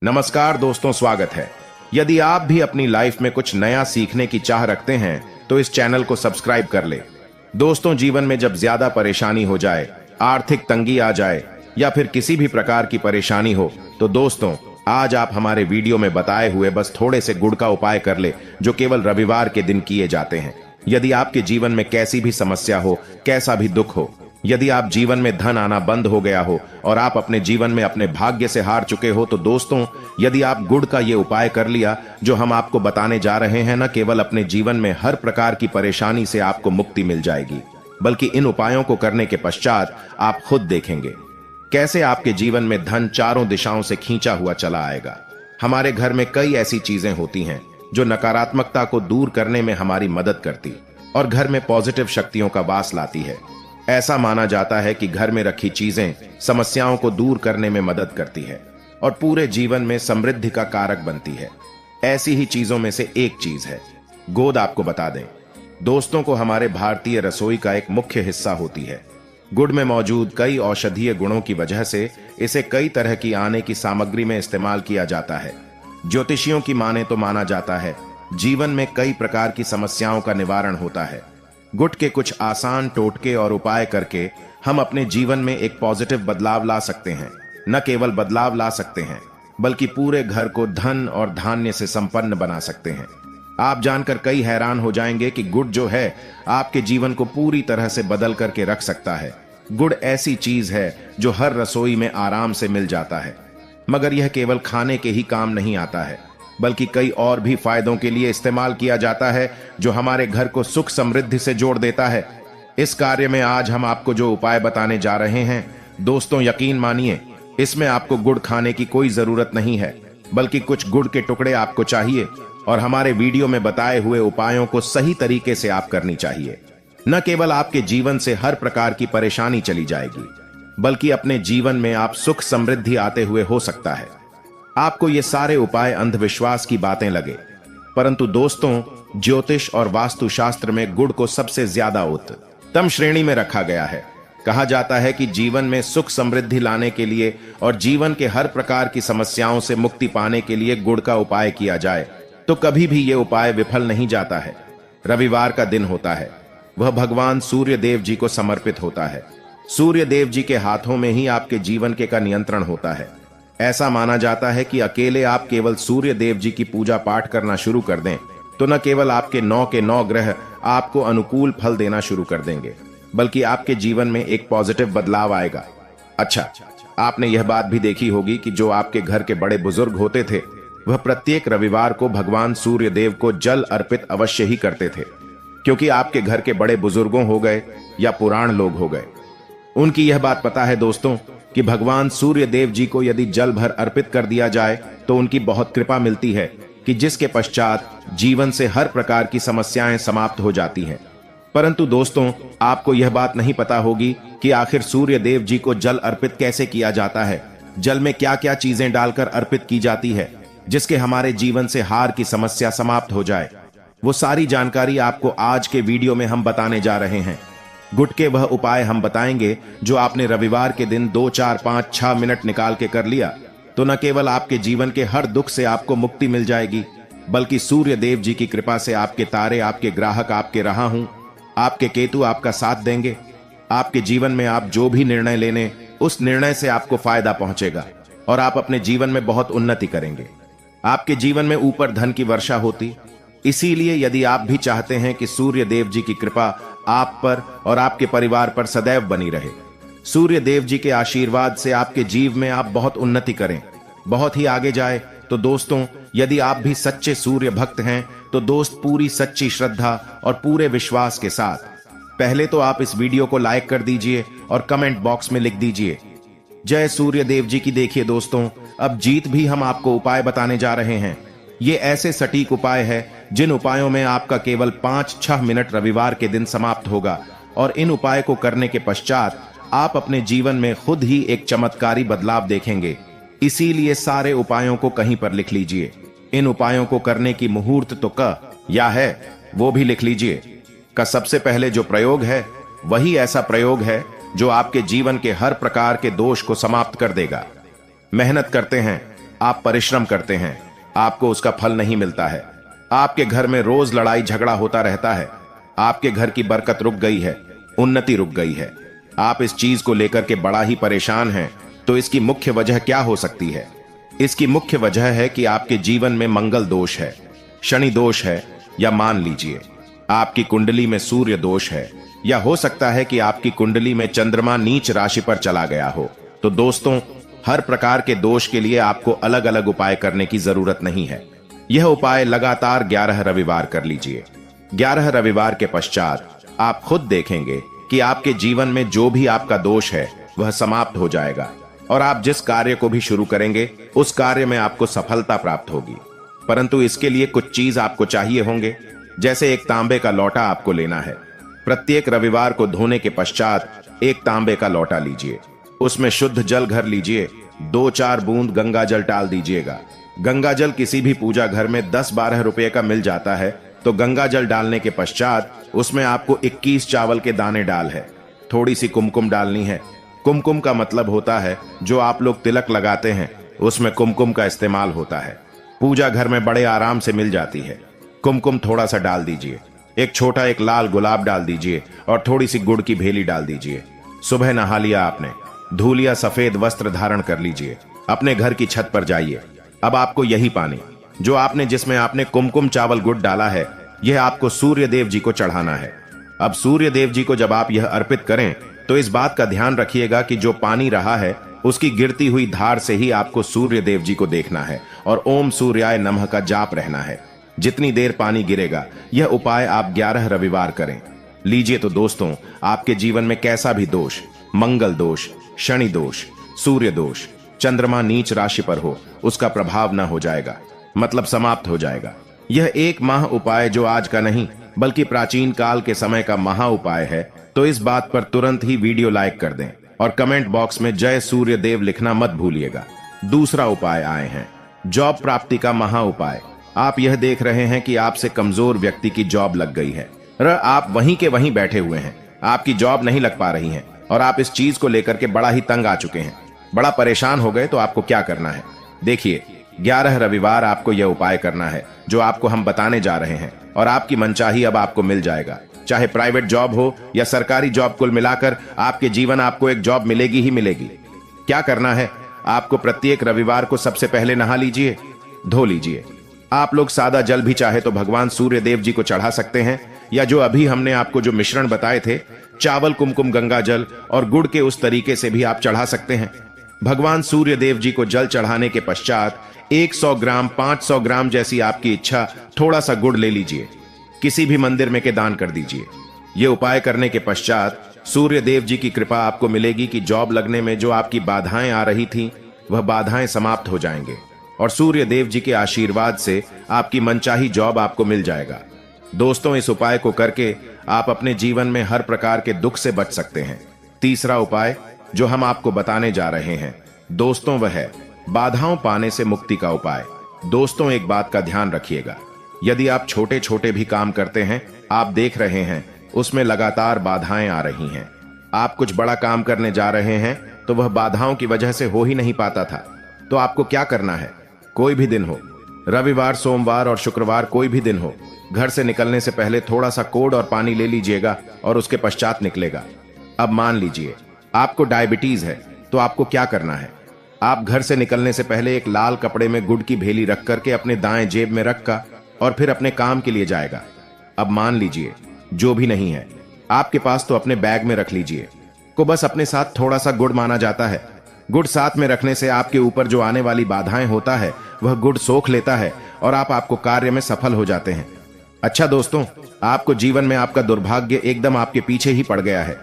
नमस्कार दोस्तों, स्वागत है। यदि आप भी अपनी लाइफ में कुछ नया सीखने की चाह रखते हैं तो इस चैनल को सब्सक्राइब कर ले। दोस्तों, जीवन में जब ज्यादा परेशानी हो जाए, आर्थिक तंगी आ जाए या फिर किसी भी प्रकार की परेशानी हो तो दोस्तों आज आप हमारे वीडियो में बताए हुए बस थोड़े से गुड़ का उपाय कर ले, जो केवल रविवार के दिन किए जाते हैं। यदि आपके जीवन में कैसी भी समस्या हो, कैसा भी दुख हो, यदि आप जीवन में धन आना बंद हो गया हो और आप अपने जीवन में अपने भाग्य से हार चुके हो, तो दोस्तों यदि आप गुड़ का ये उपाय कर लिया जो हम आपको बताने जा रहे हैं, न केवल अपने जीवन में हर प्रकार की परेशानी से आपको मुक्ति मिल जाएगी, बल्कि इन उपायों को करने के पश्चात आप खुद देखेंगे कैसे आपके जीवन में धन चारों दिशाओं से खींचा हुआ चला आएगा। हमारे घर में कई ऐसी चीजें होती हैं जो नकारात्मकता को दूर करने में हमारी मदद करती और घर में पॉजिटिव शक्तियों का वास लाती है। ऐसा माना जाता है कि घर में रखी चीजें समस्याओं को दूर करने में मदद करती है और पूरे जीवन में समृद्धि का कारक बनती है। ऐसी ही चीजों में से एक चीज है गोंद। आपको बता दें दोस्तों को हमारे भारतीय रसोई का एक मुख्य हिस्सा होती है। गुड़ में मौजूद कई औषधीय गुणों की वजह से इसे कई तरह की आने की सामग्री में इस्तेमाल किया जाता है। ज्योतिषियों की माने तो माना जाता है जीवन में कई प्रकार की समस्याओं का निवारण होता है। गुड़ के कुछ आसान टोटके और उपाय करके हम अपने जीवन में एक पॉजिटिव बदलाव ला सकते हैं। न केवल बदलाव ला सकते हैं बल्कि पूरे घर को धन और धान्य से संपन्न बना सकते हैं। आप जानकर कई हैरान हो जाएंगे कि गुड़ जो है आपके जीवन को पूरी तरह से बदल करके रख सकता है। गुड़ ऐसी चीज है जो हर रसोई में आराम से मिल जाता है, मगर यह केवल खाने के ही काम नहीं आता है बल्कि कई और भी फायदों के लिए इस्तेमाल किया जाता है जो हमारे घर को सुख समृद्धि से जोड़ देता है। इस कार्य में आज हम आपको जो उपाय बताने जा रहे हैं दोस्तों, यकीन मानिए इसमें आपको गुड़ खाने की कोई जरूरत नहीं है, बल्कि कुछ गुड़ के टुकड़े आपको चाहिए और हमारे वीडियो में बताए हुए उपायों को सही तरीके से आप करनी चाहिए। न केवल आपके जीवन से हर प्रकार की परेशानी चली जाएगी, बल्कि अपने जीवन में आप सुख समृद्धि आते हुए हो सकता है। आपको ये सारे उपाय अंधविश्वास की बातें लगे, परंतु दोस्तों ज्योतिष और वास्तुशास्त्र में गुड़ को सबसे ज्यादा उत्तम श्रेणी में रखा गया है। कहा जाता है कि जीवन में सुख समृद्धि लाने के लिए और जीवन के हर प्रकार की समस्याओं से मुक्ति पाने के लिए गुड़ का उपाय किया जाए तो कभी भी ये उपाय विफल नहीं जाता है। रविवार का दिन होता है, वह भगवान सूर्य देव जी को समर्पित होता है। सूर्य देव जी के हाथों में ही आपके जीवन के का नियंत्रण होता है। ऐसा माना जाता है कि अकेले आप केवल सूर्य देव जी की पूजा पाठ करना शुरू कर दें तो न केवल आपके 9 के 9 ग्रह आपको अनुकूल फल देना शुरू कर देंगे, बल्कि आपके जीवन में एक पॉजिटिव बदलाव आएगा। अच्छा, आपने यह बात भी देखी होगी कि जो आपके घर के बड़े बुजुर्ग होते थे वह प्रत्येक रविवार को भगवान सूर्य देव को जल अर्पित अवश्य ही करते थे, क्योंकि आपके घर के बड़े बुजुर्गों हो गए या पुराण लोग हो गए, उनकी यह बात पता है दोस्तों कि भगवान सूर्य देव जी को यदि जल भर अर्पित कर दिया जाए तो उनकी बहुत कृपा मिलती है कि जिसके पश्चात जीवन से हर प्रकार की समस्याएं समाप्त हो जाती हैं। परंतु दोस्तों आपको यह बात नहीं पता होगी कि आखिर सूर्य देव जी को जल अर्पित कैसे किया जाता है। जल में क्या क्या चीजें डालकर अर्पित की जाती है जिसके हमारे जीवन से हार की समस्या समाप्त हो जाए, वो सारी जानकारी आपको आज के वीडियो में हम बताने जा रहे हैं। गुड़ के वह उपाय हम बताएंगे जो आपने रविवार के दिन 2, 4, 5, 6 मिनट निकाल के कर लिया तो न केवल आपके जीवन के हर दुख से आपको मुक्ति मिल जाएगी, बल्कि सूर्य देव जी की कृपा से आपके तारे, आपके ग्राहक, आपके रहा हूं, आपके केतु आपका साथ देंगे। आपके जीवन में आप जो भी निर्णय लेने, उस निर्णय से आपको फायदा पहुंचेगा और आप अपने जीवन में बहुत उन्नति करेंगे। आपके जीवन में ऊपर धन की वर्षा होती। इसीलिए यदि आप भी चाहते हैं कि सूर्य देव जी की कृपा आप पर और आपके परिवार पर सदैव बनी रहे, सूर्य देव जी के आशीर्वाद से आपके जीव में आप बहुत उन्नति करें, बहुत ही आगे जाए, तो दोस्तों यदि आप भी सच्चे सूर्य भक्त हैं तो दोस्त पूरी सच्ची श्रद्धा और पूरे विश्वास के साथ पहले तो आप इस वीडियो को लाइक कर दीजिए और कमेंट बॉक्स में लिख दीजिए जय सूर्य देव जी की। देखिए दोस्तों, अब जीत भी हम आपको उपाय बताने जा रहे हैं। ये ऐसे सटीक उपाय है जिन उपायों में आपका केवल 5-6 मिनट रविवार के दिन समाप्त होगा और इन उपाय को करने के पश्चात आप अपने जीवन में खुद ही एक चमत्कारी बदलाव देखेंगे। इसीलिए सारे उपायों को कहीं पर लिख लीजिए। इन उपायों को करने की मुहूर्त तो या है वो भी लिख लीजिए। का सबसे पहले जो प्रयोग है वही ऐसा प्रयोग है जो आपके जीवन के हर प्रकार के दोष को समाप्त कर देगा। मेहनत करते हैं, आप परिश्रम करते हैं, आपको उसका फल नहीं मिलता है। आपके घर में रोज लड़ाई झगड़ा होता रहता है। आपके घर की बरकत रुक गई है, उन्नति रुक गई है। आप इस चीज को लेकर के बड़ा ही परेशान हैं। तो इसकी मुख्य वजह क्या हो सकती है? इसकी मुख्य वजह है कि आपके जीवन में मंगल दोष है, शनि दोष है, या मान लीजिए आपकी कुंडली में सूर्य दोष है, या हो सकता है कि आपकी कुंडली में चंद्रमा नीच राशि पर चला गया हो। तो दोस्तों, हर प्रकार के दोष के लिए आपको अलग अलग उपाय करने की जरूरत नहीं है। यह उपाय लगातार 11 रविवार कर लीजिए। 11 रविवार के पश्चात आप खुद देखेंगे कि आपके जीवन में जो भी आपका दोष है वह समाप्त हो जाएगा, और आप जिस कार्य को भी शुरू करेंगे उस कार्य में आपको सफलता प्राप्त होगी। परंतु इसके लिए कुछ चीज आपको चाहिए होंगे। जैसे एक तांबे का लोटा आपको लेना है। प्रत्येक रविवार को धोने के पश्चात एक तांबे का लोटा लीजिए, उसमें शुद्ध जल भर लीजिए, 2-4 बूंद गंगा जल डाल दीजिएगा। गंगा जल किसी भी पूजा घर में 10-12 रुपए का मिल जाता है। तो गंगा जल डालने के पश्चात उसमें आपको 21 चावल के दाने डाल है। थोड़ी सी कुमकुम डालनी है। कुमकुम का मतलब होता है जो आप लोग तिलक लगाते हैं, उसमें कुमकुम का इस्तेमाल होता है। पूजा घर में बड़े आराम से मिल जाती है। कुमकुम थोड़ा सा डाल दीजिए। एक छोटा एक लाल गुलाब डाल दीजिए और थोड़ी सी गुड़ की भेली डाल दीजिए। सुबह नहा लिया आपने, धूलिया सफेद वस्त्र धारण कर लीजिए, अपने घर की छत पर जाइए। अब आपको यही पानी जो आपने जिसमें आपने कुमकुम चावल गुड़ डाला है, यह आपको सूर्य देव जी को चढ़ाना है। अब सूर्य देव जी को जब आप यह अर्पित करें तो इस बात का ध्यान रखिएगा कि जो पानी रहा है उसकी गिरती हुई धार से ही आपको सूर्य देव जी को देखना है और ओम सूर्याय नमः का जाप रहना है। जितनी देर पानी गिरेगा, यह उपाय आप 11 रविवार करें। लीजिए तो दोस्तों, आपके जीवन में कैसा भी दोष, मंगल दोष, शनि दोष, सूर्य दोष, चंद्रमा नीच राशि पर हो, उसका प्रभाव न हो जाएगा, मतलब समाप्त हो जाएगा। यह एक माह उपाय जो आज का नहीं बल्कि प्राचीन काल के समय का महा उपाय है। तो इस बात पर तुरंत ही वीडियो लाइक कर दें और कमेंट बॉक्स में जय सूर्य देव लिखना मत भूलिएगा। दूसरा उपाय आए हैं जॉब प्राप्ति का महा उपाय। आप यह देख रहे हैं कि आपसे कमजोर व्यक्ति की जॉब लग गई है, आप वहीं के वहीं बैठे हुए हैं, आपकी जॉब नहीं लग पा रही है और आप इस चीज को लेकर के बड़ा ही तंग आ चुके हैं, बड़ा परेशान हो गए। तो आपको क्या करना है? देखिए, 11 रविवार आपको यह उपाय करना है जो आपको हम बताने जा रहे हैं, और आपकी मनचाही अब आपको मिल जाएगा। चाहे प्राइवेट जॉब हो या सरकारी जॉब, कुल मिलाकर आपके जीवन आपको एक जॉब मिलेगी ही मिलेगी। क्या करना है? आपको प्रत्येक रविवार को सबसे पहले नहा लीजिए, धो लीजिए। आप लोग सादा जल भी चाहे तो भगवान सूर्य देव जी को चढ़ा सकते हैं, या जो अभी हमने आपको जो मिश्रण बताए थे, चावल, कुमकुम, गंगा जल और गुड़ के, उस तरीके से भी आप चढ़ा सकते हैं। भगवान सूर्य देव जी को जल चढ़ाने के पश्चात 100 ग्राम, 500 ग्राम जैसी आपकी इच्छा थोड़ा सा गुड़ ले लीजिए, किसी भी मंदिर में के दान कर दीजिए। यह उपाय करने के पश्चात सूर्य देव जी की कृपा आपको मिलेगी कि जॉब लगने में जो आपकी बाधाएं आ रही थी वह बाधाएं समाप्त हो जाएंगे, और सूर्य देव जी के आशीर्वाद से आपकी मनचाही जॉब आपको मिल जाएगा। दोस्तों, इस उपाय को करके आप अपने जीवन में हर प्रकार के दुख से बच सकते हैं। तीसरा उपाय जो हम आपको बताने जा रहे हैं दोस्तों, वह है बाधाओं पाने से मुक्ति का उपाय। दोस्तों, एक बात का ध्यान रखिएगा, यदि आप छोटे छोटे भी काम करते हैं, आप देख रहे हैं उसमें लगातार बाधाएं आ रही हैं, आप कुछ बड़ा काम करने जा रहे हैं तो वह बाधाओं की वजह से हो ही नहीं पाता था, तो आपको क्या करना है? कोई भी दिन हो, रविवार, सोमवार और शुक्रवार, कोई भी दिन हो, घर से निकलने से पहले थोड़ा सा कोड और पानी ले लीजिएगा और उसके पश्चात निकलेगा। अब मान लीजिए आपको डायबिटीज है, तो आपको क्या करना है? आप घर से निकलने से पहले एक लाल कपड़े में गुड़ की भेली रख करके अपने दाएं जेब में रखकर और फिर अपने काम के लिए जाएगा। अब मान लीजिए जो भी नहीं है आपके पास, तो अपने बैग में रख लीजिए। को बस अपने साथ थोड़ा सा गुड़ माना जाता है। गुड़ साथ में रखने से आपके ऊपर जो आने वाली बाधाएं होता है वह गुड़ सोख लेता है और आपको कार्य में सफल हो जाते हैं। अच्छा दोस्तों, आपको जीवन में आपका दुर्भाग्य एकदम आपके पीछे ही पड़ गया है,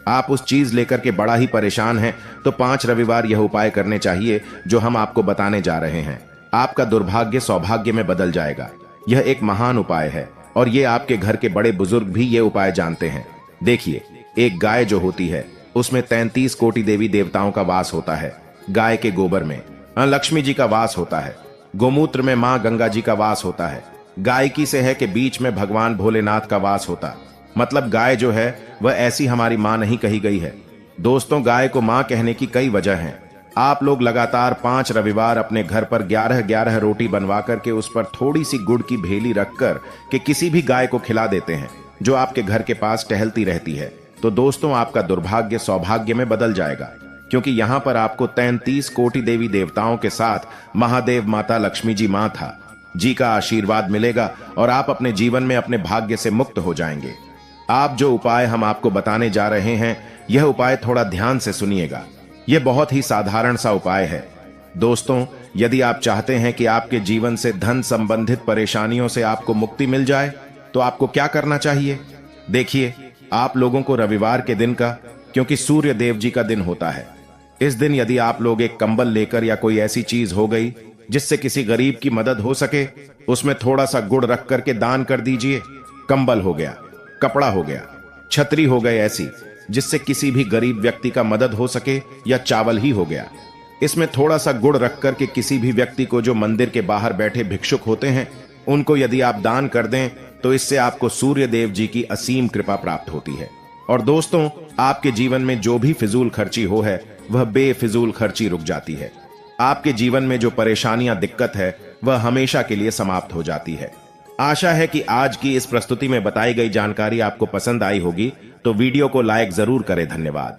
आप उस चीज लेकर के बड़ा ही परेशान हैं, तो 5 रविवार यह उपाय करने चाहिए जो हम आपको बताने जा रहे हैं। आपका दुर्भाग्य सौभाग्य में बदल जाएगा। यह एक महान उपाय है और ये आपके घर के बड़े बुजुर्ग भी ये उपाय जानते हैं। देखिए, एक गाय जो होती है उसमें 33 कोटि देवी देवताओं का वास होता है। गाय के गोबर में लक्ष्मी जी का वास होता है, गोमूत्र में मां गंगा जी का वास होता है, गायकी से है कि बीच में भगवान भोलेनाथ का वास होता। मतलब गाय जो है वह ऐसी हमारी मां नहीं कही गई है। दोस्तों, गाय को मां कहने की कई वजह हैं। आप लोग लगातार 5 रविवार अपने घर पर 11-11 रोटी बनवा करके उस पर थोड़ी सी गुड़ की भेली रखकर के किसी भी गाय को खिला देते हैं जो आपके घर के पास टहलती रहती है, तो दोस्तों आपका दुर्भाग्य सौभाग्य में बदल जाएगा, क्योंकि यहाँ पर आपको 33 कोटि देवी देवताओं के साथ महादेव माता लक्ष्मी जी माता जी का आशीर्वाद मिलेगा और आप अपने जीवन में अपने भाग्य से मुक्त हो जाएंगे। आप जो उपाय हम आपको बताने जा रहे हैं, यह उपाय थोड़ा ध्यान से सुनिएगा। यह बहुत ही साधारण सा उपाय है। दोस्तों, यदि आप चाहते हैं कि आपके जीवन से धन संबंधित परेशानियों से आपको मुक्ति मिल जाए, तो आपको क्या करना चाहिए? देखिए, आप लोगों को रविवार के दिन का, क्योंकि सूर्य देव जी का दिन होता है, इस दिन यदि आप लोग एक कंबल लेकर या कोई ऐसी चीज हो गई जिससे किसी गरीब की मदद हो सके, उसमें थोड़ा सा गुड़ रख करके दान कर दीजिए। कंबल हो गया, कपड़ा हो गया, छतरी हो गई ऐसी जिससे किसी भी गरीब व्यक्ति का मदद हो सके, या चावल ही हो गया। इसमें थोड़ा सा गुड़ रख करके किसी भी व्यक्ति को जो मंदिर के बाहर बैठे भिक्षुक होते हैं, उनको यदि आप दान कर दें तो इससे आपको सूर्य देव जी की असीम कृपा प्राप्त होती है। और दोस्तों, आपके जीवन में जो भी फिजूल खर्ची हो है, वह बेफिजूल खर्ची रुक जाती है। आपके जीवन में जो परेशानियां दिक्कत है, वह हमेशा के लिए समाप्त हो जाती है। आशा है कि आज की इस प्रस्तुति में बताई गई जानकारी आपको पसंद आई होगी, तो वीडियो को लाइक जरूर करें। धन्यवाद।